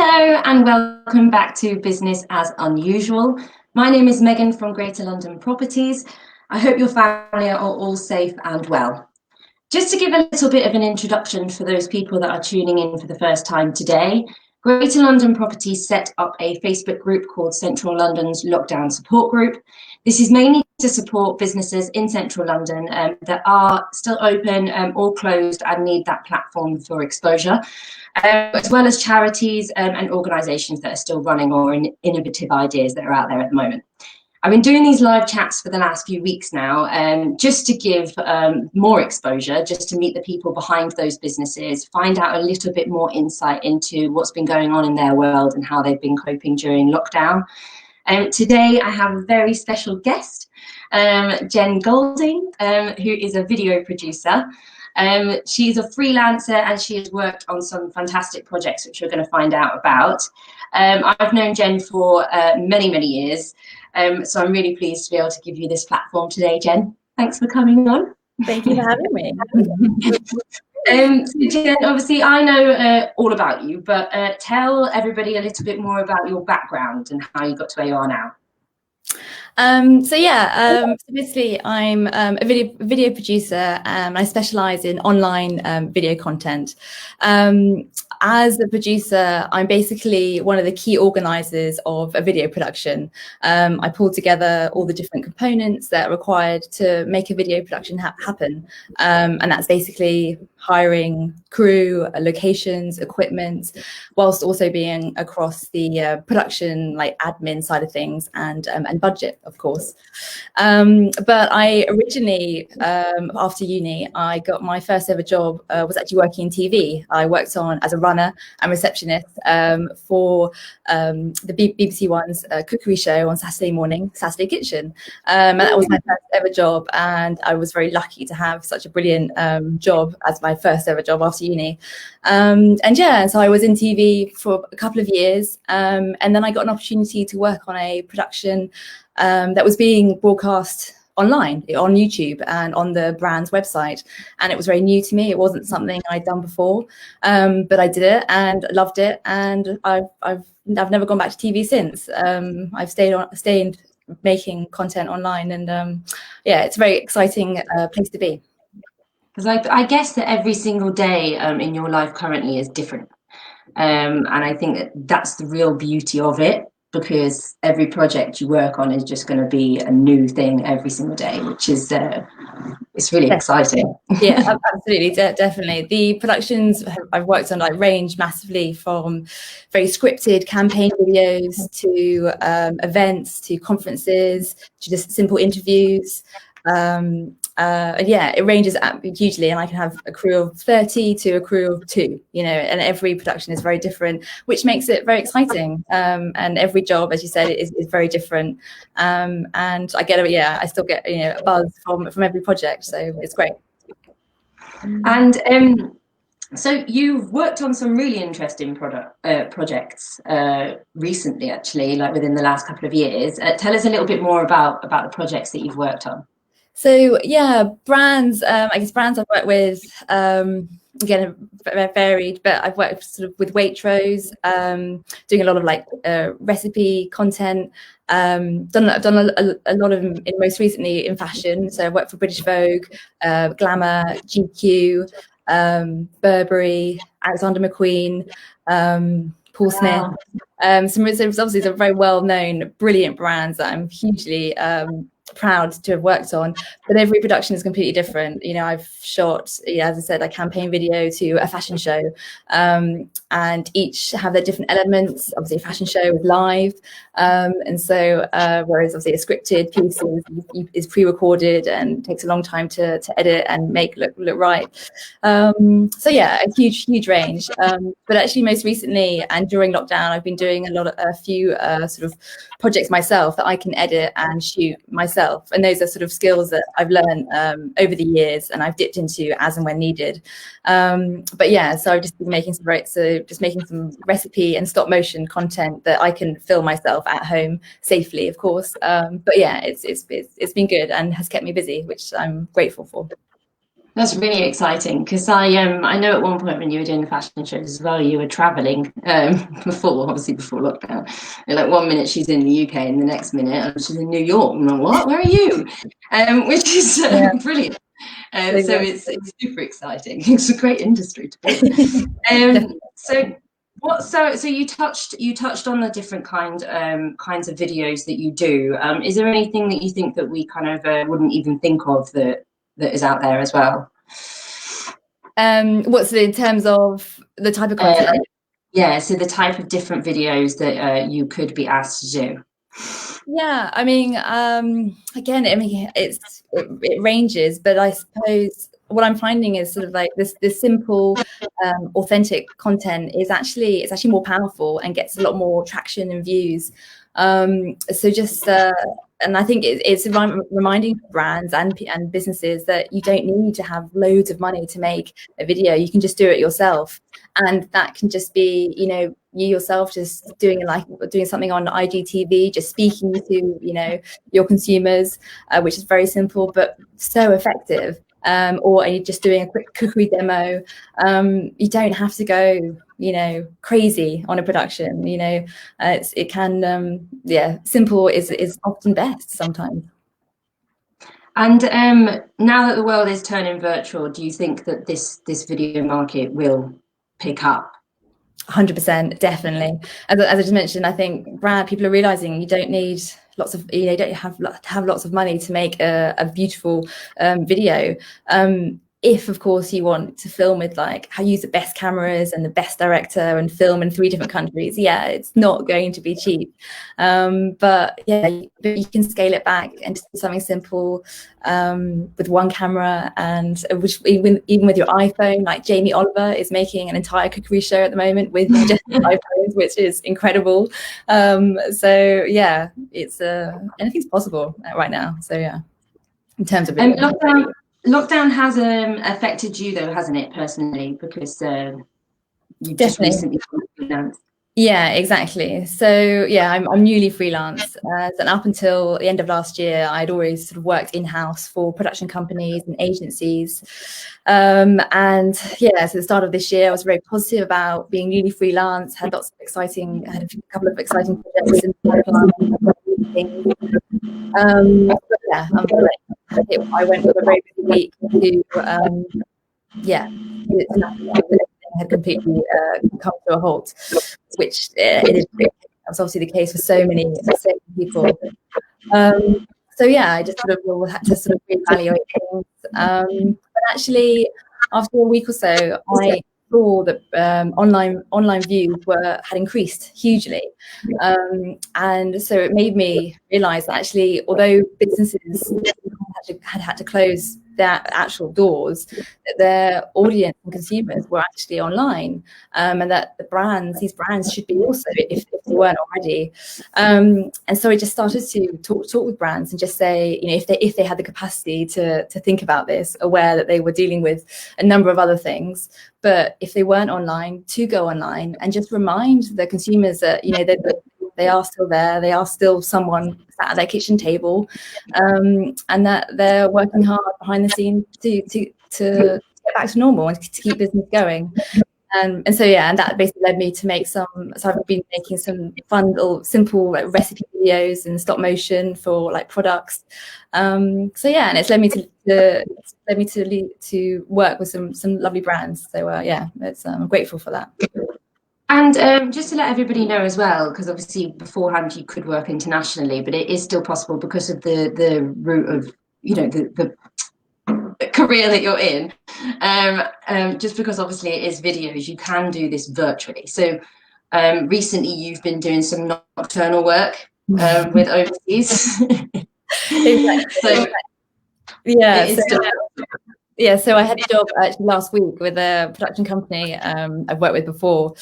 Hello and welcome back to Business as Unusual. My name is Megan from Greater London Properties. I hope your family are all safe and well. Just to give a little bit of an introduction for those people that are tuning in for the first time today, Greater London Properties set up a Facebook group called Central London's Lockdown Support Group. This is mainly to support businesses in Central London that are still open or closed and need that platform for exposure, as well as charities and organisations that are still running or innovative ideas that are out there at the moment. I've been doing these live chats for the last few weeks now, just to give more exposure, just to meet the people behind those businesses, find out a little bit more insight into what's been going on in their world and how they've been coping during lockdown. Today I have a very special guest, Jen Golding, who is a video producer. She's a freelancer and she has worked on some fantastic projects which we're going to find out about. I've known Jen for many years. So I'm really pleased to be able to give you this platform today, Jen. Thanks for coming on. Thank you for having me. So Jen, obviously I know all about you, but tell everybody a little bit more about your background and how you got to where you are now. So basically I'm a video producer and I specialize in online video content. As a producer, I'm basically one of the key organizers of a video production. I pull together all the different components that are required to make a video production happen. And that's basically hiring crew, locations, equipment, whilst also being across the production, like admin side of things and budget, of course. But I originally, after uni, I got my first ever job, was actually working in TV. I worked as a runner and receptionist for the BBC One's cookery show on Saturday morning, Saturday Kitchen. And that was my first ever job. And I was very lucky to have such a brilliant job as my first ever job after uni. So I was in TV for a couple of years. And then I got an opportunity to work on a production that was being broadcast online on YouTube and on the brand's website, and it was very new to me. It wasn't something I'd done before, but I did it and loved it, and I've never gone back to TV since. I've stayed making content online, and it's a very exciting place to be. Because I guess that every single day in your life currently is different, and I think that's the real beauty of it, because every project you work on is just going to be a new thing every single day, which is it's really exciting. Yeah, absolutely, definitely. The productions I've worked on range massively from very scripted campaign videos to events to conferences to just simple interviews. It ranges hugely, and I can have a crew of 30 to a crew of 2, and every production is very different, which makes it very exciting. And every job, as you said, is very different. And I still get a buzz from every project, so it's great. And so you've worked on some really interesting projects recently, actually, like within the last couple of years. Tell us a little bit more about the projects that you've worked on. So brands, I guess brands I've worked with, again, varied, but I've worked sort of with Waitrose, doing a lot of recipe content, done a lot of most recently in fashion. So I worked for British Vogue, Glamour, GQ, Burberry, Alexander McQueen, Paul Smith. So obviously some very well-known, brilliant brands that I'm hugely proud to have worked on, but every production is completely different. I've shot, as I said, a campaign video to a fashion show, and each have their different elements. Obviously a fashion show is live, and so whereas obviously a scripted piece is pre-recorded and takes a long time to edit and make look right. A huge range, but actually most recently and during lockdown I've been doing a few sort of projects myself that I can edit and shoot myself, and those are sort of skills that I've learned over the years and I've dipped into as and when needed. So I've just been making some recipe and stop motion content that I can film myself at home safely, of course. It's been good and has kept me busy, which I'm grateful for. That's really exciting because I know at one point when you were doing the fashion shows as well, you were traveling obviously before lockdown. And like one minute she's in the UK and the next minute she's in New York. I'm like, what? Where are you? Which is Yeah, brilliant. So exactly. it's super exciting. It's a great industry to be in. So you touched on the different kinds of videos that you do. Is there anything that you think that we kind of wouldn't even think of that is out there as well? What's in terms of the type of Uh, content? yeah, so the type of different videos that you could be asked to do. Yeah, I mean, again, I mean, it ranges, but I suppose what I'm finding is sort of like this simple, authentic content is actually it's actually more powerful and gets a lot more traction and views. So just and I think it's reminding brands and businesses that you don't need to have loads of money to make a video. You can just do it yourself, and that can just be, you know, you yourself just doing something on IGTV, just speaking to, you know, your consumers, which is very simple but so effective. Or are you just doing a quick cookery demo? You don't have to go, you know, crazy on a production. You know, it can, yeah, simple is often best sometimes. And now that the world is turning virtual, do you think that this video market will pick up? 100%, definitely. As I just mentioned, I think brand people are realizing you don't need lots of, you know, you don't have lots of money to make a beautiful video. If of course you want to film with like how you use the best cameras and the best director and film in 3 different countries, yeah, it's not going to be cheap. But yeah, you can scale it back and just do something simple with one camera, and which even with your iPhone, like Jamie Oliver is making an entire cookery show at the moment with just iPhones, which is incredible. So yeah, it's anything's possible right now. So yeah, in terms of video. Lockdown has affected you though, hasn't it, personally? Because you've just Definitely. recently announced. Yeah, exactly. So yeah, I'm newly freelance, and up until the end of last year, I'd always sort of worked in-house for production companies and agencies. And yeah, so the start of this year, I was very positive about being newly freelance. Had had a couple of exciting projects in the pipeline. Things. But yeah, I went from a very busy week to yeah, to everything had completely come to a halt, which it is. That's obviously the case for so many people. So yeah, I just sort of had to sort of reevaluate things. But actually, after a week or so, I saw that online views had increased hugely, and so it made me realise that actually, although businesses had to close their actual doors, that their audience and consumers were actually online, and that these brands should be also, if they weren't already. And so I just started to talk with brands and just say, you know, if they had the capacity to think about this, aware that they were dealing with a number of other things, but if they weren't online, to go online and just remind the consumers that, you know, that they are still there, they are still someone sat at their kitchen table, and that they're working hard behind the scenes to get back to normal and to keep business going. And so yeah, and that basically led me to make so I've been making some fun little simple like recipe videos in stop motion for like products. So yeah, and it's led me to work with some lovely brands. So yeah, I'm grateful for that. And just to let everybody know as well, because obviously beforehand you could work internationally, but it is still possible because of the route of, you know, the career that you're in. Just because obviously it is videos, you can do this virtually. So recently you've been doing some nocturnal work with overseas. Exactly. So Yeah. it is still. Yeah, so I had a job actually last week with a production company I've worked with before,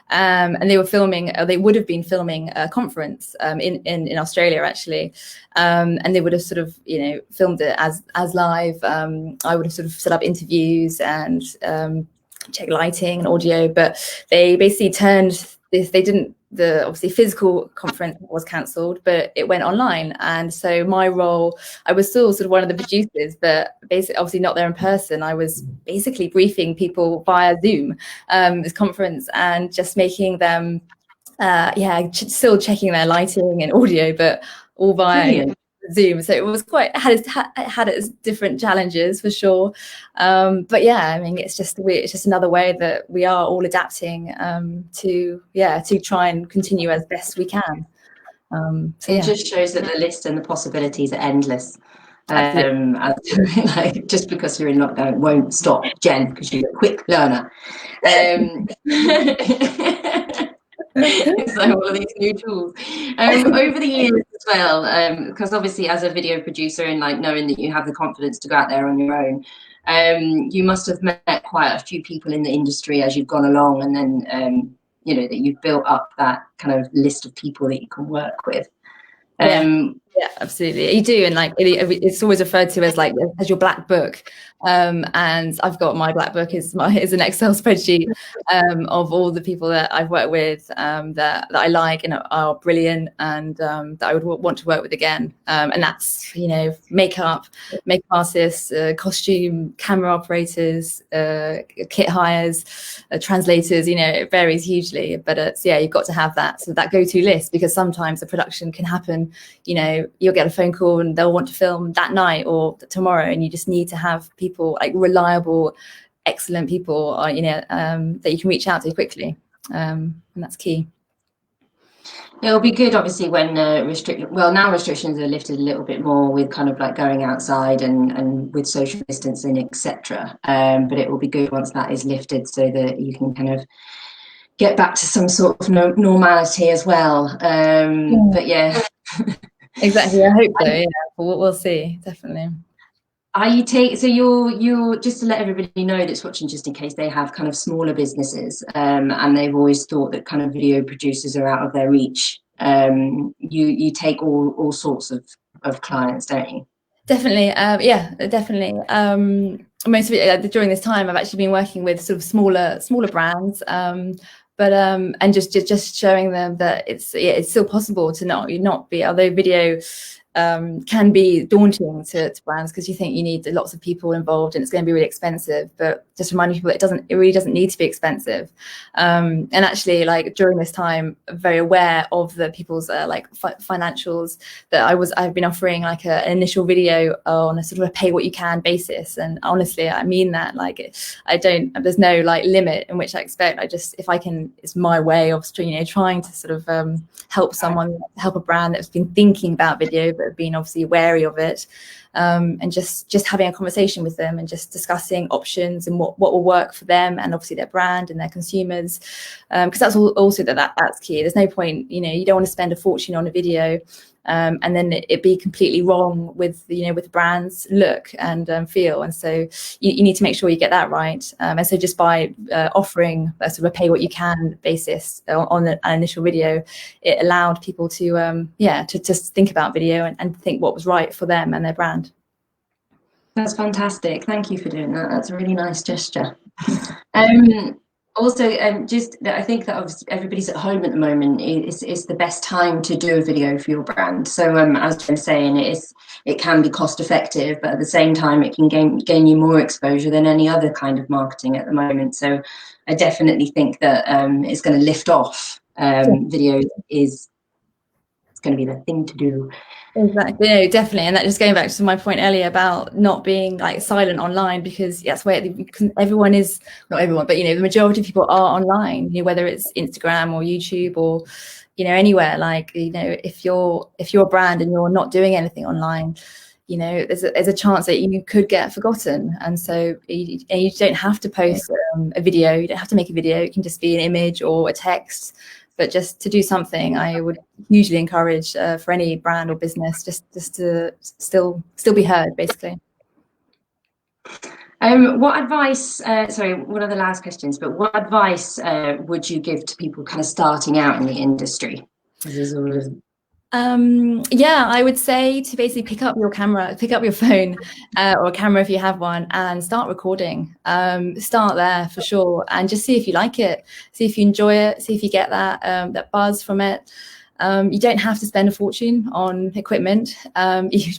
and they were filming, or they would have been filming a conference in Australia actually, and they would have sort of, you know, filmed it as live. I would have sort of set up interviews and check lighting and audio, but they basically turned they didn't, the obviously physical conference was cancelled, but it went online. And so my role, I was still sort of one of the producers, but basically obviously not there in person. I was basically briefing people via Zoom, this conference, and just making them still checking their lighting and audio, but all via Brilliant. Zoom. So it was quite, it had its different challenges for sure. But yeah, I mean, it's just another way that we are all adapting to try and continue as best we can. It just shows that the list and the possibilities are endless. Like, just because you're in lockdown, it won't stop Jen, because you're a quick learner. So all of these new tools over the years as well, because obviously as a video producer, and like knowing that you have the confidence to go out there on your own, you must have met quite a few people in the industry as you've gone along, and then you know, that you've built up that kind of list of people that you can work with. Yeah, absolutely, you do. And like it's always referred to as like as your black book, and I've got my black book is an Excel spreadsheet of all the people that I've worked with, that I like and are brilliant, and that I would want to work with again. And that's, you know, makeup artists, costume, camera operators, kit hires, translators. You know, it varies hugely, but it's, yeah, you've got to have that go-to list, because sometimes the production can happen, you know, you'll get a phone call and they'll want to film that night or tomorrow, and you just need to have people, like reliable, excellent people, you know, that you can reach out to quickly, and that's key. It'll be good, obviously, when now restrictions are lifted a little bit more, with kind of like going outside and with social distancing, etc. But it will be good once that is lifted, so that you can kind of get back to some sort of normality as well. But yeah. Exactly, I hope so. Yeah, we'll see, definitely. So you're just to let everybody know that's watching, just in case they have kind of smaller businesses, and they've always thought that kind of video producers are out of their reach. You take all sorts of clients, don't you? Definitely, yeah, definitely. Most of it during this time, I've actually been working with sort of smaller brands, but and just showing them that it's still possible to not be, although video can be daunting to brands, because you think you need lots of people involved and it's going to be really expensive, but just reminding people it really doesn't need to be expensive. And actually, like during this time, very aware of the people's like financials, that I've been offering like an initial video on a sort of a pay what you can basis. And honestly, I mean that, like, there's no like limit in which I expect. If I can, it's my way of, you know, trying to sort of help a brand that's been thinking about video but have been obviously wary of it, and just having a conversation with them and just discussing options and what will work for them and obviously their brand and their consumers, because that's also that's key. There's no point, you know, you don't want to spend a fortune on a video and then it be completely wrong with, you know, with the brand's look and feel. And so you need to make sure you get that right. And so just by offering a sort of a pay what you can basis on an initial video, it allowed people to just think about video and think what was right for them and their brand. That's fantastic. Thank you for doing that. That's a really nice gesture. Also, I think that obviously everybody's at home at the moment. It's the best time to do a video for your brand. So as I'm saying, it can be cost effective, but at the same time, it can gain you more exposure than any other kind of marketing at the moment. So I definitely think that it's going to lift off. Video it's going to be the thing to do. Exactly, no, definitely. And that, just going back to my point earlier about not being like silent online, because that's where everyone is, not everyone, but, you know, the majority of people are online, you know, whether it's Instagram or YouTube or, you know, anywhere. Like, you know, if you're a brand and you're not doing anything online, you know, there's a chance that you could get forgotten. And so you don't have to post a video, you don't have to make a video, it can just be an image or a text. But just to do something, I would hugely encourage for any brand or business just to still be heard, basically. What advice, sorry, one of the last questions, but what advice would you give to people kind of starting out in the industry? Yeah, I would say to basically pick up your phone or a camera if you have one, and start recording. Start there for sure, and just see if you like it, see if you enjoy it, see if you get that buzz from it. You don't have to spend a fortune on equipment,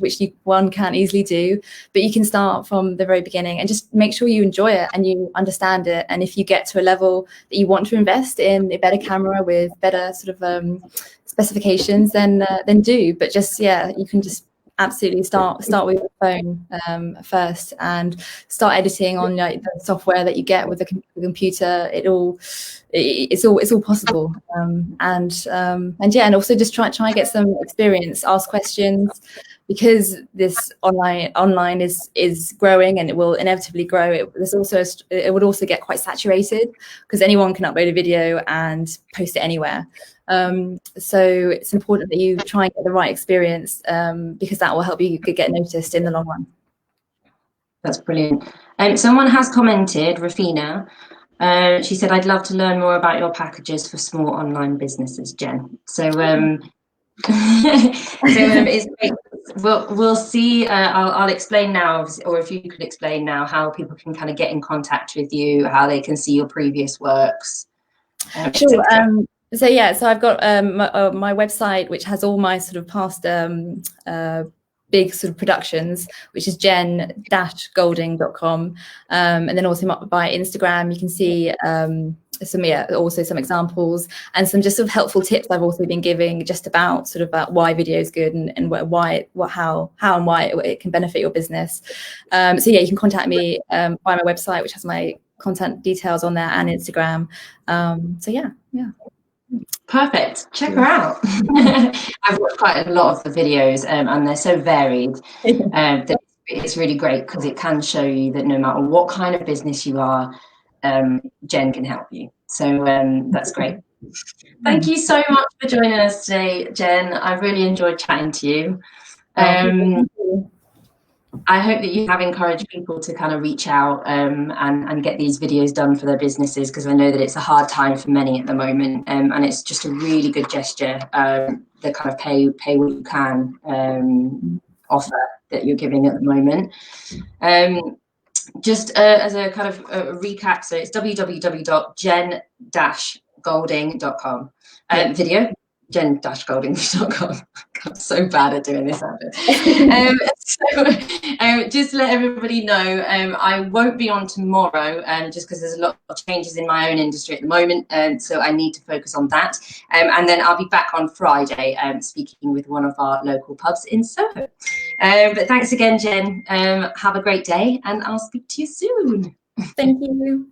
which one can't easily do, but you can start from the very beginning and just make sure you enjoy it and you understand it. And if you get to a level that you want to invest in a better camera with better sort of specifications, then do. But just, yeah, you can just absolutely start with your phone first, and start editing on like the software that you get with the computer. It's all possible. And yeah, and also just try and get some experience, ask questions, because this online is growing, and it will inevitably grow. It would also get quite saturated, because anyone can upload a video and post it anywhere. So it's important that you try and get the right experience, because that will help you get noticed in the long run. That's brilliant. Someone has commented, Rafina. She said, "I'd love to learn more about your packages for small online businesses, Jen." So, it's great. We'll see. I'll explain now, or if you could explain now, how people can kind of get in contact with you, how they can see your previous works. Sure. So I've got my website, which has all my sort of past big sort of productions, which is jen-golding.com. And then also by Instagram, you can see also some examples and some just sort of helpful tips I've also been giving, just about why video is good, and how and why it can benefit your business. So yeah, you can contact me via my website, which has my contact details on there, and Instagram. So yeah. Perfect. Check her out. I've watched quite a lot of the videos, and they're so varied that it's really great, because it can show you that no matter what kind of business you are, Jen can help you. So that's great. Thank you so much for joining us today, Jen. I've really enjoyed chatting to you. I hope that you have encouraged people to kind of reach out and get these videos done for their businesses, because I know that it's a hard time for many at the moment, and it's just a really good gesture, the kind of pay what you can offer that you're giving at the moment. Just as a kind of a recap, so it's www.jen-golding.com. Video, jen-golding.com. I'm so bad at doing this. Just let everybody know, I won't be on tomorrow, just because there's a lot of changes in my own industry at the moment, so I need to focus on that. And then I'll be back on Friday, speaking with one of our local pubs in Soho. But thanks again, Jen. Have a great day, and I'll speak to you soon. Thank you.